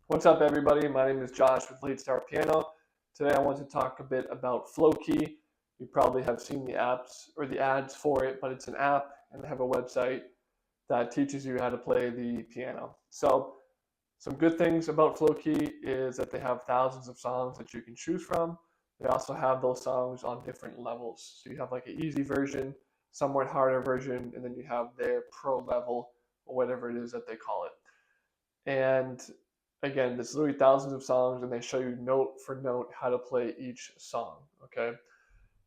What's up, everybody? My name is Josh with Lead Start Piano. Today I want to talk a bit about FlowKey. You probably have seen the apps or the ads for it, but it's an app and they have a website that teaches you how to play the piano. So some good things about FlowKey is that they have thousands of songs that you can choose from. They also have those songs on different levels. So you have like an easy version, somewhat harder version, and then you have their pro level or whatever it is that they call it. And again, there's literally thousands of songs and they show you note for note how to play each song, okay?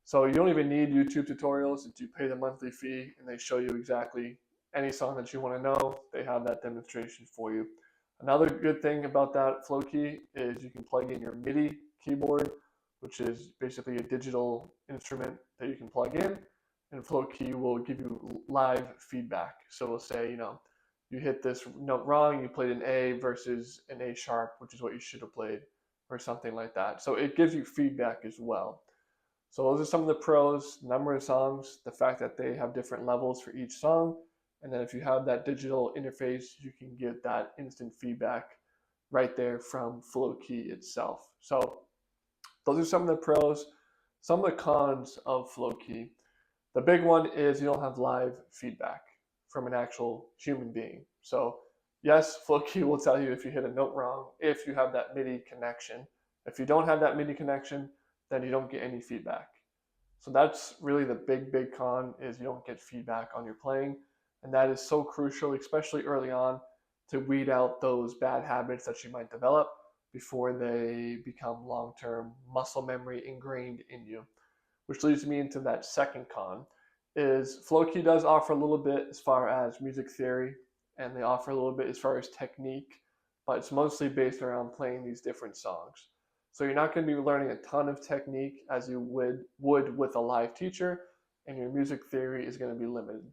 So you don't even need YouTube tutorials. You pay the monthly fee and they show you exactly any song that you want to know. They have that demonstration for you. Another good thing about that FlowKey is you can plug in your MIDI keyboard, which is basically a digital instrument that you can plug in, and FlowKey will give you live feedback. So it'll say, you hit this note wrong, you played an A versus an A sharp, which is what you should have played, or something like that. So it gives you feedback as well. So those are some of the pros: number of songs, the fact that they have different levels for each song, and then if you have that digital interface, you can get that instant feedback right there from FlowKey itself. So those are some of the pros. Some of the cons of FlowKey. The big one is you don't have live feedback from an actual human being. So yes, FlowKey will tell you if you hit a note wrong, if you have that MIDI connection. If you don't have that MIDI connection, then you don't get any feedback. So that's really the big con, is you don't get feedback on your playing. And that is so crucial, especially early on, to weed out those bad habits that you might develop before they become long-term muscle memory ingrained in you. Which leads me into that second con, is FlowKey does offer a little bit as far as music theory, and they offer a little bit as far as technique, but it's mostly based around playing these different songs. So you're not going to be learning a ton of technique as you would with a live teacher, and your music theory is going to be limited.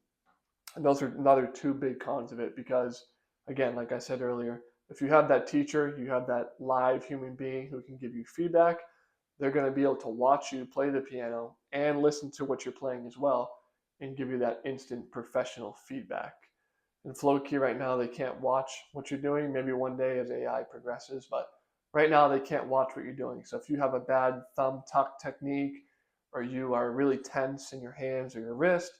And those are another two big cons of it, because again, like I said earlier, if you have that teacher, you have that live human being who can give you feedback, they're going to be able to watch you play the piano and listen to what you're playing as well and give you that instant professional feedback. In FlowKey right now, they can't watch what you're doing. Maybe one day as AI progresses, but right now they can't watch what you're doing. So if you have a bad thumb tuck technique, or you are really tense in your hands or your wrist,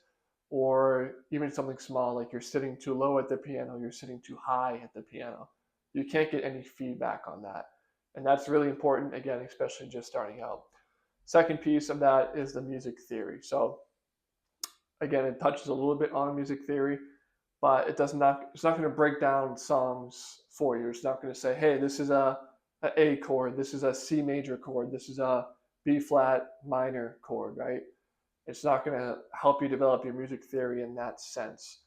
or even something small like you're sitting too low at the piano, you're sitting too high at the piano, you can't get any feedback on that. And that's really important, again, especially just starting out. Second piece of that is the music theory. So again, it touches a little bit on music theory, but it's not going to break down songs for you. It's not going to say, hey, this is a A chord, this is a C major chord, this is a B flat minor chord, right? It's not going to help you develop your music theory in that sense,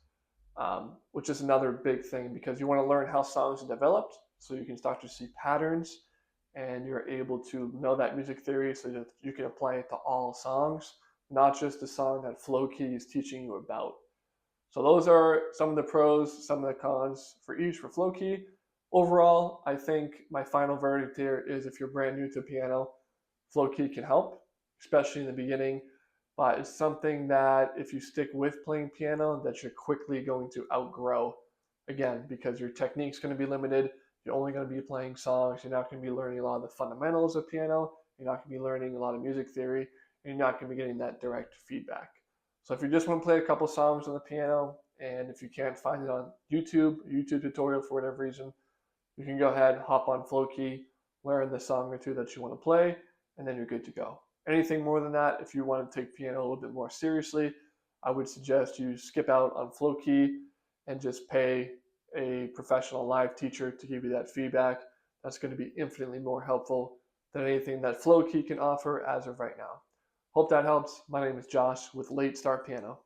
which is another big thing, because you want to learn how songs are developed so you can start to see patterns and you're able to know that music theory so that you can apply it to all songs, not just the song that FlowKey is teaching you about. So those are some of the pros, some of the cons for each for FlowKey. Overall, I think my final verdict here is, if you're brand new to piano, FlowKey can help, especially in the beginning. But it's something that if you stick with playing piano, that you're quickly going to outgrow, again, because your technique's going to be limited. You're only going to be playing songs. You're not going to be learning a lot of the fundamentals of piano. You're not going to be learning a lot of music theory. And you're not going to be getting that direct feedback. So if you just want to play a couple songs on the piano, and if you can't find it on YouTube tutorial for whatever reason, you can go ahead, hop on FlowKey, learn the song or two that you want to play, and then you're good to go. Anything more than that, if you want to take piano a little bit more seriously, I would suggest you skip out on FlowKey and just pay a professional live teacher to give you that feedback. That's going to be infinitely more helpful than anything that FlowKey can offer as of right now. Hope that helps. My name is Josh with Late Start Piano.